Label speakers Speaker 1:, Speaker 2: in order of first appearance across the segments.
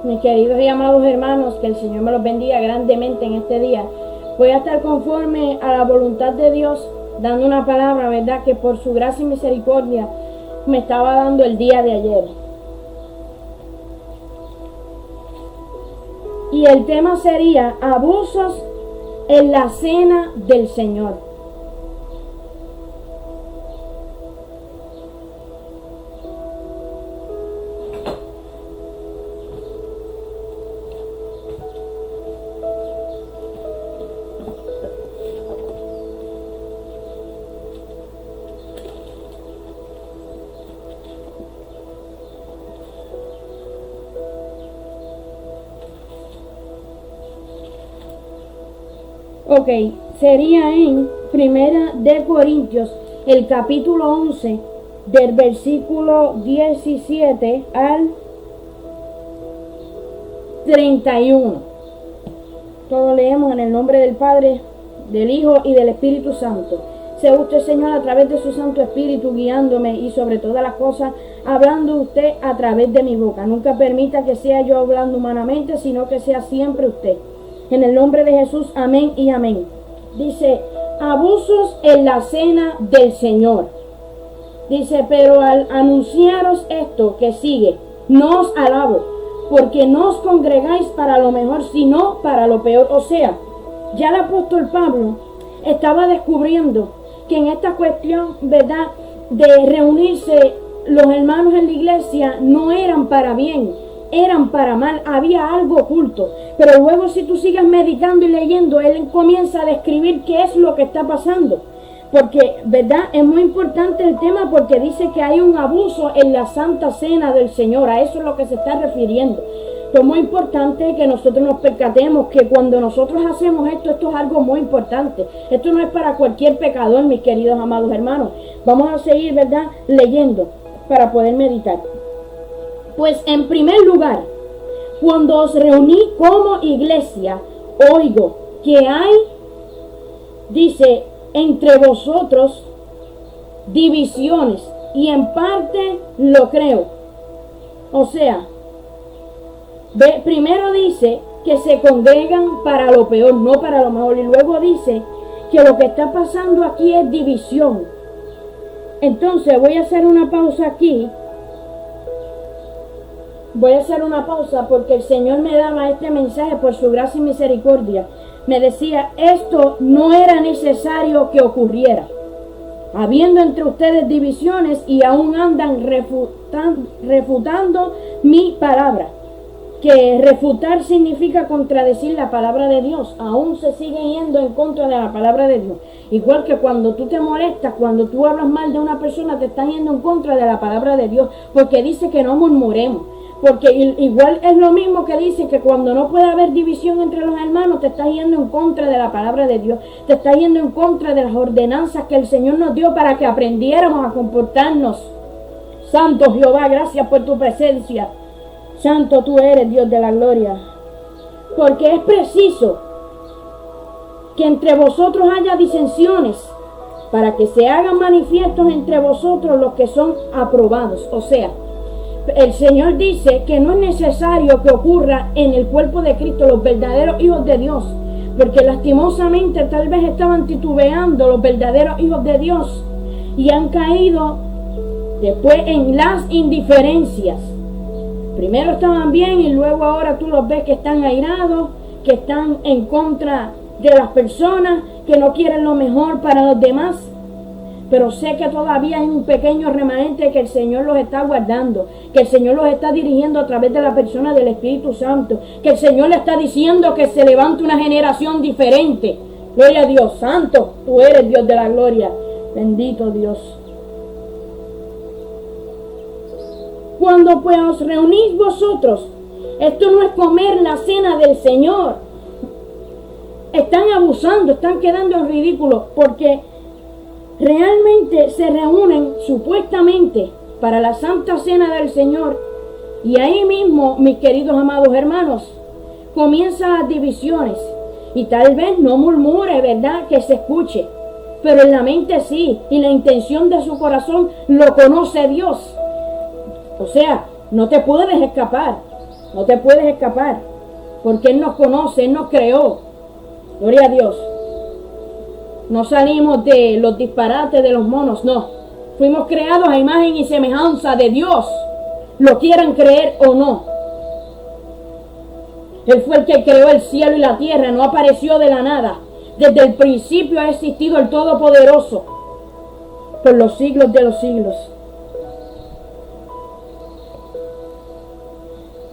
Speaker 1: Mis queridos y amados hermanos, que el Señor me los bendiga grandemente en este día. Voy a estar conforme a la voluntad de Dios, dando una palabra, ¿verdad?, que por su gracia y misericordia me estaba dando el día de ayer. Y el tema sería abusos en la cena del Señor. Ok, sería en Primera de Corintios, el capítulo 11, del versículo 17 al 31. Todo leemos en el nombre del Padre, del Hijo y del Espíritu Santo. Sea usted, Señor, a través de su Santo Espíritu guiándome y sobre todas las cosas hablando usted a través de mi boca. Nunca permita que sea yo hablando humanamente, sino que sea siempre usted. En el nombre de Jesús, amén y amén. Dice, abusos en la cena del Señor. Dice, pero al anunciaros esto que sigue, no os alabo, porque no os congregáis para lo mejor, sino para lo peor. O sea, ya el apóstol Pablo estaba descubriendo que en esta cuestión, ¿verdad?, de reunirse los hermanos en la iglesia no eran para bien, eran para mal, había algo oculto. Pero luego, si tú sigues meditando y leyendo, él comienza a describir qué es lo que está pasando, porque, ¿verdad?, es muy importante el tema, porque dice que hay un abuso en la Santa Cena del Señor. A eso es lo que se está refiriendo. Es muy importante que nosotros nos percatemos que cuando nosotros hacemos esto es algo muy importante. Esto no es para cualquier pecador, mis queridos amados hermanos. Vamos a seguir, ¿verdad?, leyendo para poder meditar. Pues en primer lugar, cuando os reuní como iglesia, oigo que hay, dice, entre vosotros divisiones, y en parte lo creo. O sea, primero dice que se congregan para lo peor, no para lo mejor, y luego dice que lo que está pasando aquí es división. Entonces voy a hacer una pausa aquí. Voy a hacer una pausa porque el Señor me daba este mensaje por su gracia y misericordia. Me decía, esto no era necesario que ocurriera. Habiendo entre ustedes divisiones y aún andan refutando mi palabra. Que refutar significa contradecir la palabra de Dios. Aún se siguen yendo en contra de la palabra de Dios. Igual que cuando tú te molestas, cuando tú hablas mal de una persona, te están yendo en contra de la palabra de Dios. Porque dice que no murmuremos. Porque igual es lo mismo que dice que cuando no puede haber división entre los hermanos, te estás yendo en contra de la palabra de Dios. Te estás yendo en contra de las ordenanzas que el Señor nos dio para que aprendiéramos a comportarnos. Santo Jehová, gracias por tu presencia. Santo tú eres, Dios de la gloria. Porque es preciso que entre vosotros haya disensiones, para que se hagan manifiestos entre vosotros los que son aprobados. O sea, el Señor dice que no es necesario que ocurra en el cuerpo de Cristo, los verdaderos hijos de Dios, porque lastimosamente tal vez estaban titubeando los verdaderos hijos de Dios y han caído después en las indiferencias. Primero estaban bien y luego ahora tú los ves que están airados, que están en contra de las personas, que no quieren lo mejor para los demás. Pero sé que todavía hay un pequeño remanente que el Señor los está guardando, que el Señor los está dirigiendo a través de la persona del Espíritu Santo, que el Señor le está diciendo que se levante una generación diferente. Gloria a Dios, Santo, tú eres Dios de la gloria, bendito Dios. Cuando pues os reunís vosotros, esto no es comer la cena del Señor. Están abusando, están quedando en ridículo, porque realmente se reúnen supuestamente para la Santa Cena del Señor, y ahí mismo, mis queridos amados hermanos, comienzan las divisiones, y tal vez no murmure, ¿verdad?, que se escuche, pero en la mente sí, y la intención de su corazón lo conoce Dios. O sea, no te puedes escapar. No te puedes escapar, porque Él nos conoce, Él nos creó. Gloria a Dios. No salimos de los disparates de los monos, no. Fuimos creados a imagen y semejanza de Dios, lo quieran creer o no. Él fue el que creó el cielo y la tierra, no apareció de la nada. Desde el principio ha existido el Todopoderoso, por los siglos de los siglos.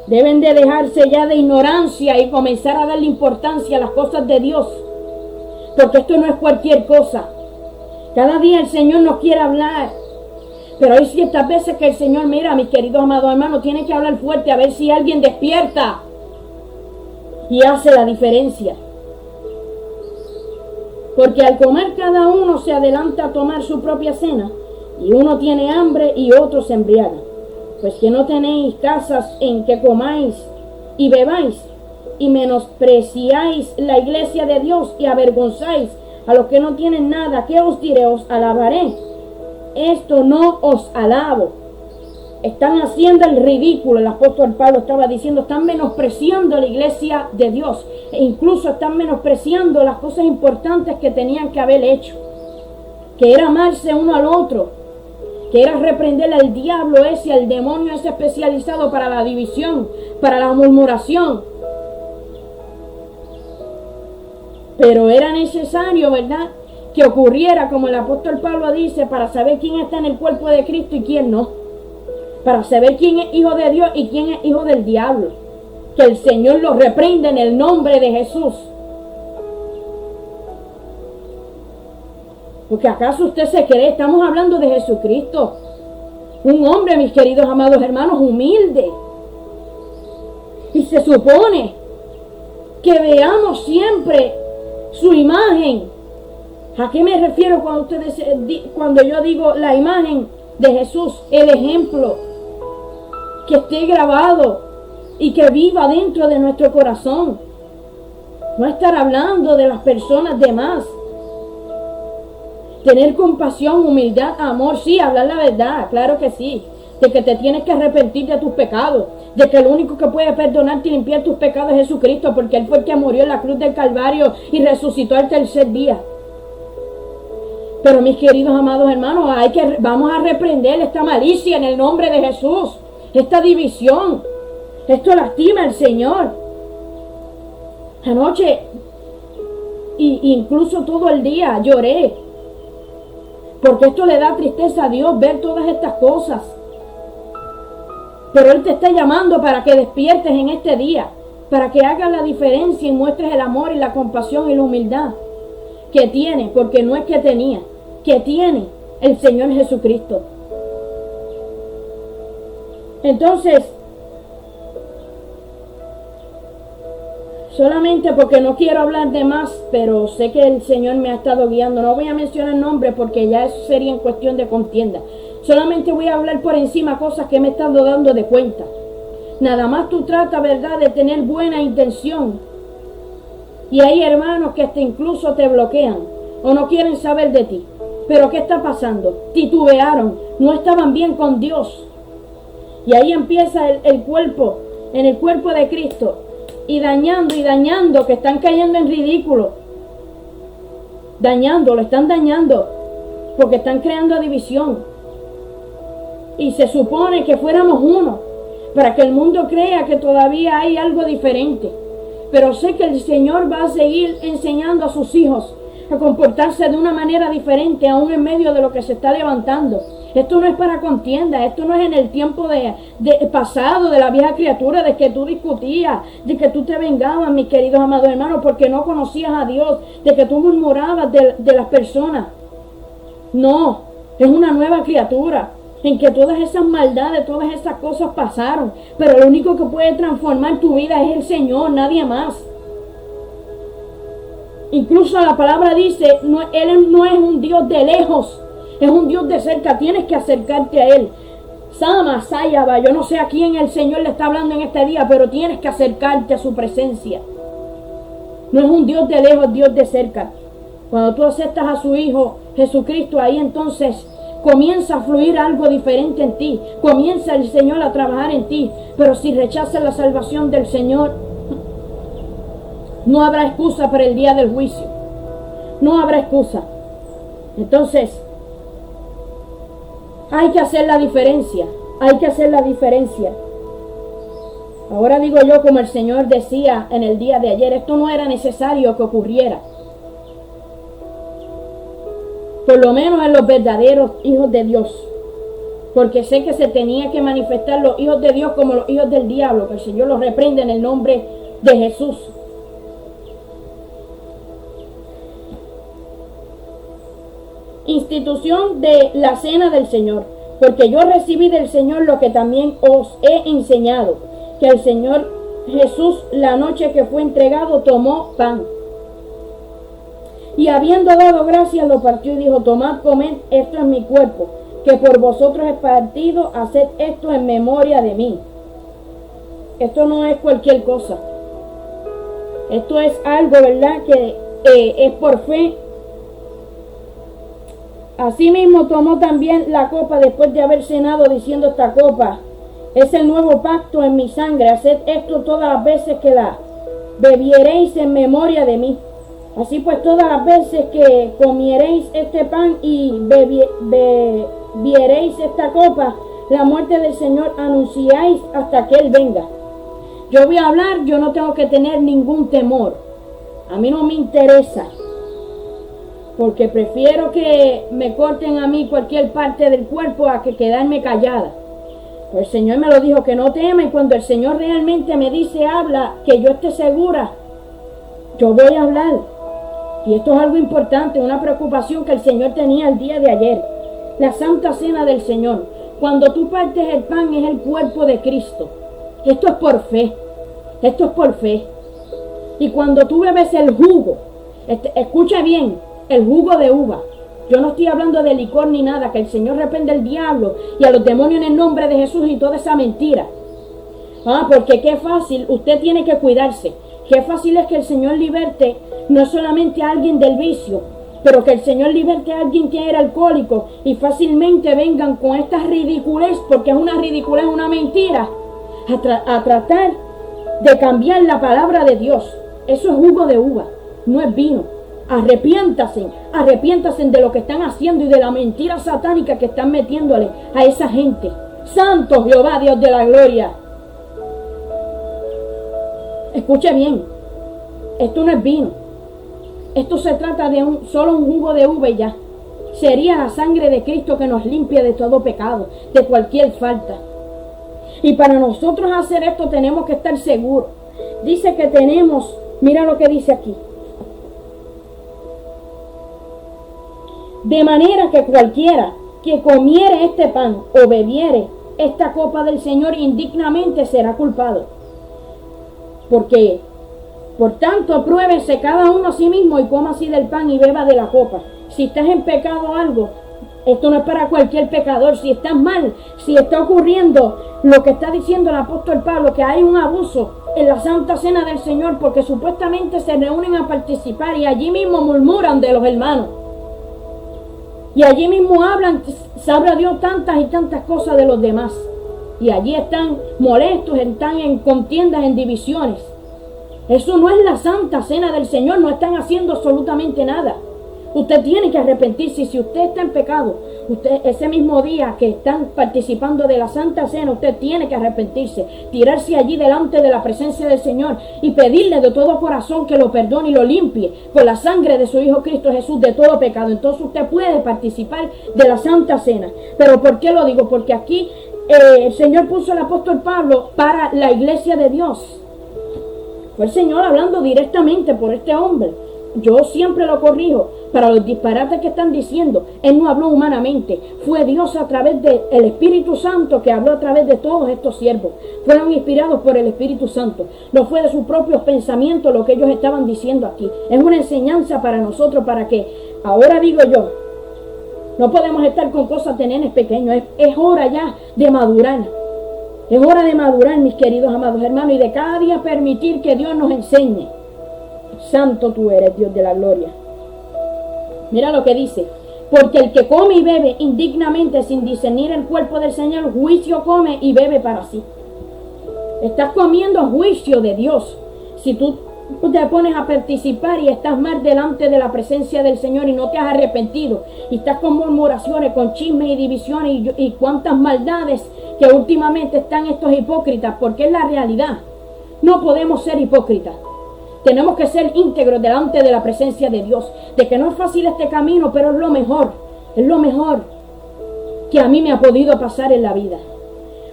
Speaker 1: Deben de dejarse ya de ignorancia y comenzar a darle importancia a las cosas de Dios, porque esto no es cualquier cosa. Cada día el Señor nos quiere hablar, pero hay ciertas veces que el Señor, mira, mis queridos amados hermanos, tiene que hablar fuerte a ver si alguien despierta y hace la diferencia. Porque al comer cada uno se adelanta a tomar su propia cena, y uno tiene hambre y otro se embriaga. Pues que no tenéis casas en que comáis y bebáis, y menospreciáis la iglesia de Dios y avergonzáis a los que no tienen nada. ¿Qué os diré? ¿Os alabaré? Esto no os alabo. Están haciendo el ridículo. El apóstol Pablo estaba diciendo, están menospreciando la iglesia de Dios, e incluso están menospreciando las cosas importantes que tenían que haber hecho, que era amarse uno al otro, que era reprender al diablo ese, al demonio ese especializado para la división, para la murmuración. Pero era necesario, ¿verdad?, que ocurriera, como el apóstol Pablo dice, para saber quién está en el cuerpo de Cristo y quién no, para saber quién es hijo de Dios y quién es hijo del diablo. Que el Señor los reprenda en el nombre de Jesús. Porque acaso usted se cree, estamos hablando de Jesucristo, un hombre, mis queridos amados hermanos, humilde, y se supone que veamos siempre su imagen. ¿A qué me refiero cuando yo digo la imagen de Jesús? El ejemplo, que esté grabado y que viva dentro de nuestro corazón. No estar hablando de las personas demás. Tener compasión, humildad, amor, sí, hablar la verdad, claro que sí. De que te tienes que arrepentir de tus pecados, de que el único que puede perdonarte y limpiar tus pecados es Jesucristo, porque Él fue el que murió en la cruz del Calvario y resucitó al tercer día. Pero mis queridos amados hermanos, vamos a reprender esta malicia en el nombre de Jesús, esta división. Esto lastima al Señor. Anoche, incluso todo el día, lloré, porque esto le da tristeza a Dios ver todas estas cosas. Pero Él te está llamando para que despiertes en este día, para que hagas la diferencia y muestres el amor y la compasión y la humildad que tiene, porque no es que tenía, que tiene el Señor Jesucristo. Entonces, solamente porque no quiero hablar de más, pero sé que el Señor me ha estado guiando. No voy a mencionar nombres porque ya eso sería en cuestión de contienda. Solamente voy a hablar por encima cosas que me he estado dando de cuenta. Nada más tú trata, ¿verdad?, de tener buena intención. Y hay hermanos que hasta incluso te bloquean o no quieren saber de ti. Pero ¿qué está pasando? Titubearon, no estaban bien con Dios. Y ahí empieza el cuerpo, en el cuerpo de Cristo. Y dañando, que están cayendo en ridículo. Lo están dañando, porque están creando división. Y se supone que fuéramos uno, para que el mundo crea que todavía hay algo diferente. Pero sé que el Señor va a seguir enseñando a sus hijos a comportarse de una manera diferente, aún en medio de lo que se está levantando. Esto no es para contienda, esto no es en el tiempo de pasado, de la vieja criatura, de que tú discutías, de que tú te vengabas, mis queridos amados hermanos, porque no conocías a Dios, de que tú murmurabas de las personas. No, es una nueva criatura, en que todas esas maldades, todas esas cosas pasaron, pero lo único que puede transformar tu vida es el Señor, nadie más. Incluso la palabra dice, Él no es un Dios de lejos, es un Dios de cerca, tienes que acercarte a Él. Sama, Sayaba, yo no sé a quién el Señor le está hablando en este día, pero tienes que acercarte a su presencia. No es un Dios de lejos, Dios de cerca. Cuando tú aceptas a su Hijo Jesucristo, ahí entonces comienza a fluir algo diferente en ti, comienza el Señor a trabajar en ti. Pero si rechazas la salvación del Señor, no habrá excusa para el día del juicio, no habrá excusa. Entonces, hay que hacer la diferencia, hay que hacer la diferencia. Ahora digo yo, como el Señor decía en el día de ayer, esto no era necesario que ocurriera. Por lo menos en los verdaderos hijos de Dios. Porque sé que se tenía que manifestar los hijos de Dios como los hijos del diablo. Que el Señor los reprende en el nombre de Jesús. Institución de la cena del Señor. Porque yo recibí del Señor lo que también os he enseñado. Que el Señor Jesús, la noche que fue entregado, tomó pan. Y habiendo dado gracias, lo partió y dijo: tomad, comed, esto es mi cuerpo, que por vosotros es partido, haced esto en memoria de mí. Esto no es cualquier cosa. Esto es algo, ¿verdad?, que es por fe. Asimismo tomó también la copa después de haber cenado, diciendo: esta copa es el nuevo pacto en mi sangre. Haced esto todas las veces que la bebiereis en memoria de mí. Así pues, todas las veces que comiereis este pan y bebiereis esta copa, la muerte del Señor anunciáis hasta que Él venga. Yo voy a hablar, yo no tengo que tener ningún temor. A mí no me interesa. Porque prefiero que me corten a mí cualquier parte del cuerpo a que quedarme callada. Pues el Señor me lo dijo, que no tema, y cuando el Señor realmente me dice habla, que yo esté segura, yo voy a hablar. Y esto es algo importante, una preocupación que el Señor tenía el día de ayer. La Santa Cena del Señor. Cuando tú partes el pan, es el cuerpo de Cristo. Esto es por fe. Esto es por fe. Y cuando tú bebes el jugo, escucha bien, el jugo de uva. Yo no estoy hablando de licor ni nada, que el Señor reprende al diablo y a los demonios en el nombre de Jesús y toda esa mentira. Porque qué fácil, usted tiene que cuidarse. Qué fácil es que el Señor liberte no solamente a alguien del vicio, pero que el Señor liberte a alguien que era alcohólico y fácilmente vengan con esta ridiculez, porque es una ridiculez, una mentira, a tratar de cambiar la palabra de Dios. Eso es jugo de uva, no es vino. Arrepiéntanse de lo que están haciendo y de la mentira satánica que están metiéndole a esa gente. Santo Jehová, Dios de la gloria. Escuche bien, esto no es vino. Esto se trata de solo un jugo de uva y ya. Sería la sangre de Cristo que nos limpia de todo pecado, de cualquier falta. Y para nosotros hacer esto tenemos que estar seguros. Dice que tenemos, mira lo que dice aquí. De manera que cualquiera que comiere este pan o bebiere esta copa del Señor indignamente será culpado. Porque, por tanto, pruébese cada uno a sí mismo y coma así del pan y beba de la copa. Si estás en pecado o algo, esto no es para cualquier pecador. Si estás mal, si está ocurriendo lo que está diciendo el apóstol Pablo, que hay un abuso en la Santa Cena del Señor, porque supuestamente se reúnen a participar y allí mismo murmuran de los hermanos. Y allí mismo hablan, sabrá Dios, tantas y tantas cosas de los demás. Y allí están molestos, están en contiendas, en divisiones. Eso no es la Santa Cena del Señor, no están haciendo absolutamente nada. Usted tiene que arrepentirse. Y si usted está en pecado, usted ese mismo día que están participando de la Santa Cena, usted tiene que arrepentirse, tirarse allí delante de la presencia del Señor y pedirle de todo corazón que lo perdone y lo limpie con la sangre de su Hijo Cristo Jesús de todo pecado. Entonces usted puede participar de la Santa Cena. ¿Pero por qué lo digo? Porque aquí el Señor puso al apóstol Pablo para la iglesia de Dios. Fue el Señor hablando directamente por este hombre. Yo siempre lo corrijo para los disparates que están diciendo. Él no habló humanamente. Fue Dios a través del Espíritu Santo que habló a través de todos estos siervos. Fueron inspirados por el Espíritu Santo. No fue de sus propios pensamientos lo que ellos estaban diciendo aquí. Es una enseñanza para nosotros, para que, ahora digo yo, no podemos estar con cosas de nenes pequeños. Es hora ya de madurar. Es hora de madurar, mis queridos amados hermanos, y de cada día permitir que Dios nos enseñe. Santo tú eres, Dios de la gloria. Mira lo que dice. Porque el que come y bebe indignamente sin discernir el cuerpo del Señor, juicio come y bebe para sí. Estás comiendo juicio de Dios. Si tú te pones a participar y estás mal delante de la presencia del Señor y no te has arrepentido, y estás con murmuraciones, con chismes y divisiones y cuantas maldades que últimamente están estos hipócritas, porque es la realidad. No podemos ser hipócritas. Tenemos que ser íntegros delante de la presencia de Dios. De que no es fácil este camino, pero es lo mejor que a mí me ha podido pasar en la vida.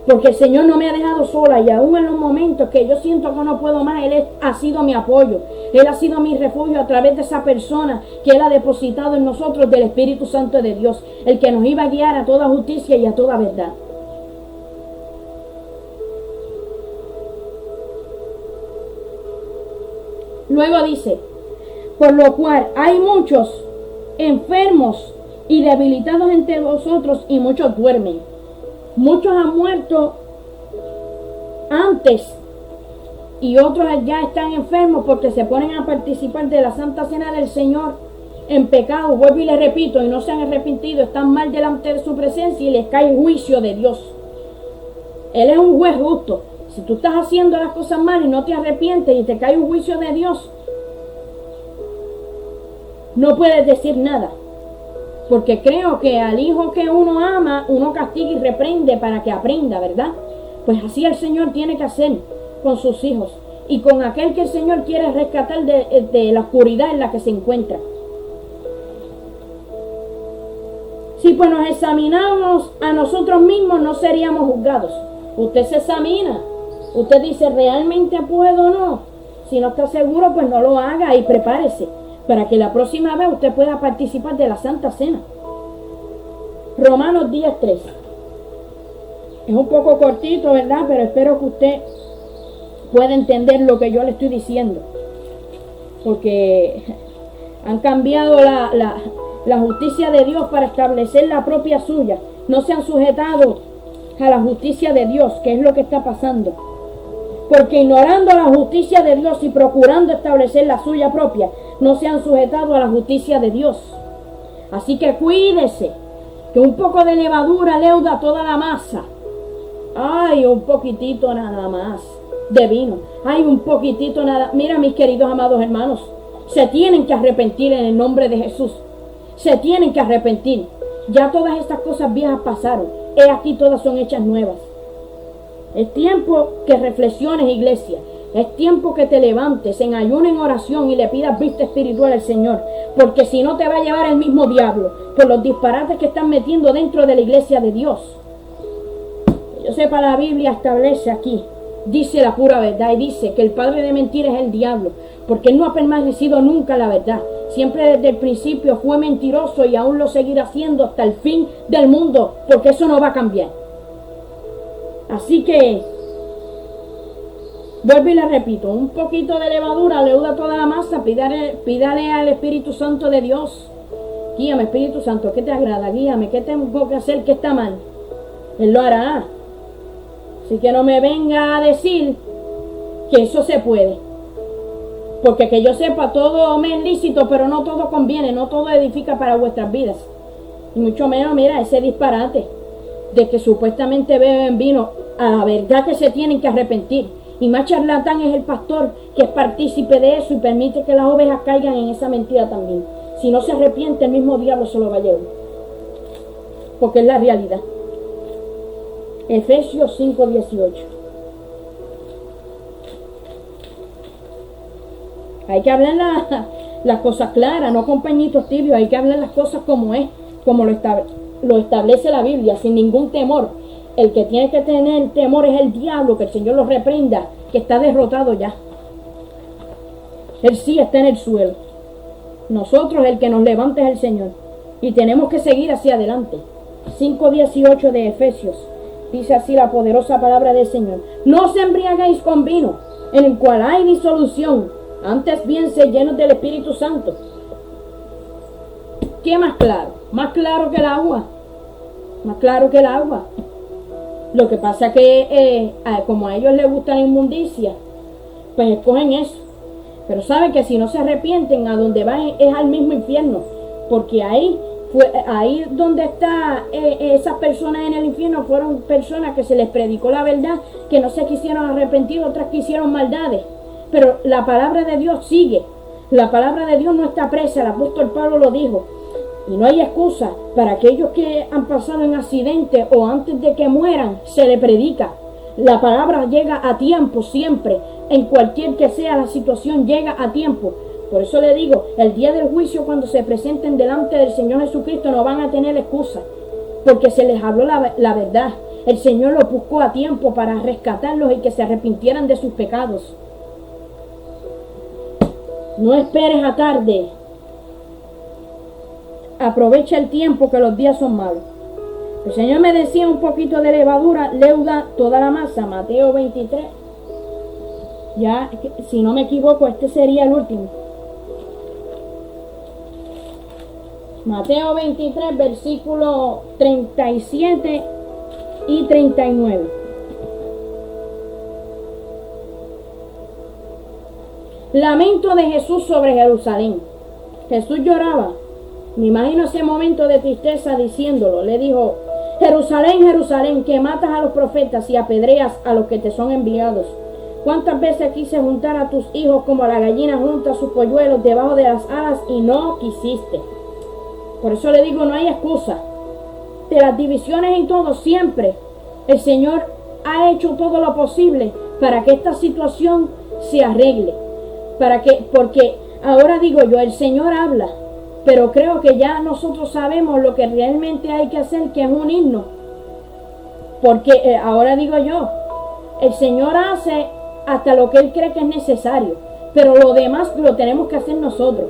Speaker 1: Porque el Señor no me ha dejado sola, y aún en los momentos que yo siento que no puedo más, Él ha sido mi apoyo. Él ha sido mi refugio a través de esa persona que Él ha depositado en nosotros, del Espíritu Santo de Dios, el que nos iba a guiar a toda justicia y a toda verdad. Luego dice, por lo cual hay muchos enfermos y debilitados entre vosotros, y muchos duermen. Muchos han muerto antes y otros ya están enfermos porque se ponen a participar de la Santa Cena del Señor en pecado. Vuelvo y les repito, y no se han arrepentido, están mal delante de su presencia y les cae juicio de Dios. Él es un juez justo. Si tú estás haciendo las cosas mal y no te arrepientes y te cae un juicio de Dios, no puedes decir nada. Porque creo que al hijo que uno ama, uno castiga y reprende para que aprenda, ¿verdad? Pues así el Señor tiene que hacer con sus hijos y con aquel que el Señor quiere rescatar de la oscuridad en la que se encuentra. Si pues nos examinamos a nosotros mismos, no seríamos juzgados. Usted se examina. Usted dice, ¿realmente puedo o no? Si no está seguro, pues no lo haga y prepárese para que la próxima vez usted pueda participar de la Santa Cena. Romanos 10:3. Es un poco cortito, ¿verdad? Pero espero que usted pueda entender lo que yo le estoy diciendo. Porque han cambiado la justicia de Dios para establecer la propia suya. No se han sujetado a la justicia de Dios, que es lo que está pasando. Porque ignorando la justicia de Dios y procurando establecer la suya propia, no se han sujetado a la justicia de Dios. Así que cuídese, que un poco de levadura leuda toda la masa. Ay, un poquitito nada más de vino. Ay, un poquitito nada. Mira, mis queridos amados hermanos, se tienen que arrepentir en el nombre de Jesús. Se tienen que arrepentir. Ya todas estas cosas viejas pasaron. He aquí todas son hechas nuevas. Es tiempo que reflexiones, iglesia. Es tiempo que te levantes en ayuno, en oración, y le pidas vista espiritual al Señor. Porque si no, te va a llevar el mismo diablo por los disparates que están metiendo dentro de la iglesia de Dios. Yo sepa, la Biblia establece aquí, dice la pura verdad, y dice que el padre de mentiras es el diablo, porque él no ha permanecido nunca la verdad. Siempre desde el principio fue mentiroso y aún lo seguirá siendo hasta el fin del mundo, porque eso no va a cambiar. Así que, vuelvo y le repito, un poquito de levadura leuda toda la masa. Pídale al Espíritu Santo de Dios. Guíame, Espíritu Santo, ¿qué te agrada? Guíame, ¿qué tengo que hacer que está mal? Él lo hará. Así que no me venga a decir que eso se puede. Porque que yo sepa, todo me es lícito, pero no todo conviene, no todo edifica para vuestras vidas. Y mucho menos, mira, ese disparate de que supuestamente beben vino. A la verdad que se tienen que arrepentir. Y más charlatán es el pastor que es partícipe de eso y permite que las ovejas caigan en esa mentira también. Si no se arrepiente, el mismo diablo se lo va a llevar. Porque es la realidad. Efesios 5:18. Hay que hablar las cosas claras, no con pañitos tibios. Hay que hablar las cosas como es, como lo establece la Biblia, sin ningún temor. El que tiene que tener temor es el diablo, que el Señor lo reprenda, que está derrotado ya. Él sí está en el suelo. Nosotros, el que nos levanta es el Señor. Y tenemos que seguir hacia adelante. 5:18 de Efesios. Dice así la poderosa palabra del Señor. No os embriaguéis con vino, en el cual hay disolución. Antes bien, sed llenos del Espíritu Santo. ¿Qué más claro? Más claro que el agua. Más claro que el agua. Lo que pasa es que como a ellos les gusta la inmundicia, pues escogen eso. Pero saben que si no se arrepienten, a donde van es al mismo infierno. Porque ahí Ahí donde está esas personas en el infierno fueron personas que se les predicó la verdad, que no se quisieron arrepentir, otras que hicieron maldades. Pero la palabra de Dios sigue. La palabra de Dios no está presa, el apóstol Pablo lo dijo. Y no hay excusa para aquellos que han pasado en accidente o antes de que mueran, se le predica. La palabra llega a tiempo siempre, en cualquier que sea la situación, llega a tiempo. Por eso le digo, el día del juicio, cuando se presenten delante del Señor Jesucristo, no van a tener excusa, porque se les habló la verdad. El Señor los buscó a tiempo para rescatarlos y que se arrepintieran de sus pecados. No esperes a tarde. Aprovecha el tiempo, que los días son malos. El Señor me decía: un poquito de levadura leuda toda la masa. Mateo 23. Ya, si no me equivoco, este sería el último. Mateo 23, versículos 37 y 39. Lamento de Jesús sobre Jerusalén. Jesús lloraba. Me imagino ese momento de tristeza diciéndolo. Le dijo: Jerusalén, Jerusalén, que matas a los profetas y apedreas a los que te son enviados. ¿Cuántas veces quise juntar a tus hijos como la gallina junta sus polluelos debajo de las alas y no quisiste? Por eso le digo, no hay excusa. De las divisiones y todo, siempre el Señor ha hecho todo lo posible para que esta situación se arregle. Porque ahora digo yo, el Señor habla, pero creo que ya nosotros sabemos lo que realmente hay que hacer, que es unirnos. Porque ahora digo yo, el Señor hace hasta lo que Él cree que es necesario, pero lo demás lo tenemos que hacer nosotros.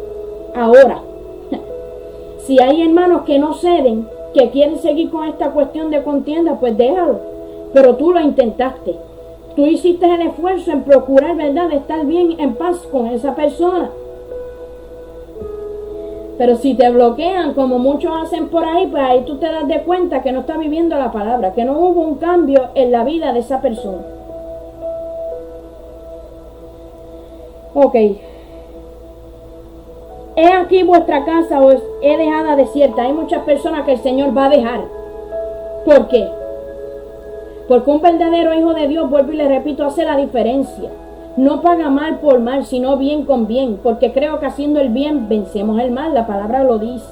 Speaker 1: Ahora, si hay hermanos que no ceden, que quieren seguir con esta cuestión de contienda, pues déjalo. Pero tú lo intentaste. Tú hiciste el esfuerzo en procurar, ¿verdad?, de estar bien, en paz con esa persona. Pero si te bloquean, como muchos hacen por ahí, pues ahí tú te das de cuenta que no estás viviendo la palabra, que no hubo un cambio en la vida de esa persona. Ok. He aquí vuestra casa os he dejada desierta. Hay muchas personas que el Señor va a dejar. ¿Por qué? Porque un verdadero hijo de Dios, vuelvo y le repito, hace la diferencia. No paga mal por mal, sino bien con bien. Porque creo que haciendo el bien vencemos el mal. La palabra lo dice.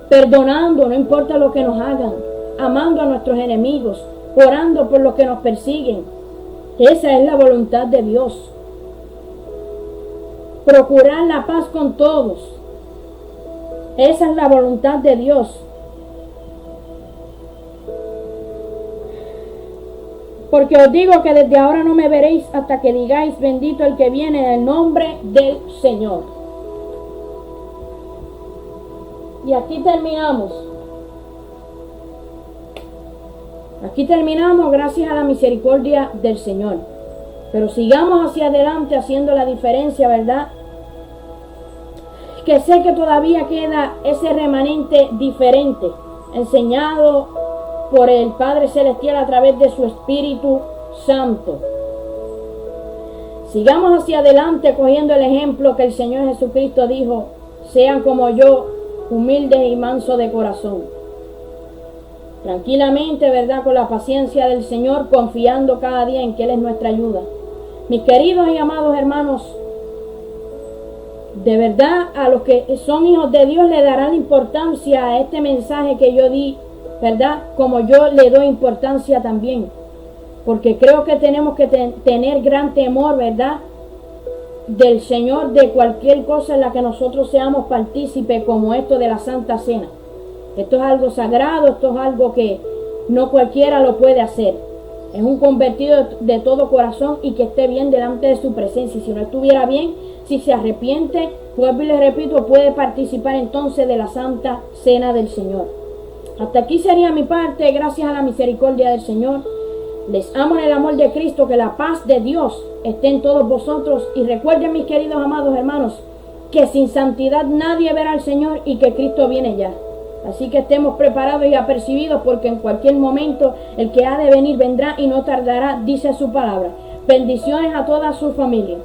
Speaker 1: Perdonando, no importa lo que nos hagan. Amando a nuestros enemigos. Orando por los que nos persiguen. Esa es la voluntad de Dios. Procurar la paz con todos. Esa es la voluntad de Dios. Porque os digo que desde ahora no me veréis hasta que digáis: bendito el que viene en el nombre del Señor. Y aquí terminamos. Aquí terminamos gracias a la misericordia del Señor. Pero sigamos hacia adelante haciendo la diferencia, ¿verdad? Que sé que todavía queda ese remanente diferente, enseñado por el Padre Celestial a través de su Espíritu Santo. Sigamos hacia adelante cogiendo el ejemplo que el Señor Jesucristo dijo: sean como yo, humildes y mansos de corazón. Tranquilamente, ¿verdad?, con la paciencia del Señor, confiando cada día en que Él es nuestra ayuda. Mis queridos y amados hermanos, de verdad, a los que son hijos de Dios le darán importancia a este mensaje que yo di, ¿verdad?, como yo le doy importancia también. Porque creo que tenemos que tener gran temor, ¿verdad?, del Señor, de cualquier cosa en la que nosotros seamos partícipes, como esto de la Santa Cena. Esto es algo sagrado, esto es algo que no cualquiera lo puede hacer. Es un convertido de todo corazón y que esté bien delante de su presencia. Y si no estuviera bien, si se arrepiente, vuelvo y le repito, puede participar entonces de la Santa Cena del Señor. Hasta aquí sería mi parte, gracias a la misericordia del Señor. Les amo en el amor de Cristo, que la paz de Dios esté en todos vosotros. Y recuerden, mis queridos amados hermanos, que sin santidad nadie verá al Señor y que Cristo viene ya. Así que estemos preparados y apercibidos, porque en cualquier momento el que ha de venir vendrá y no tardará, dice su palabra. Bendiciones a toda su familia.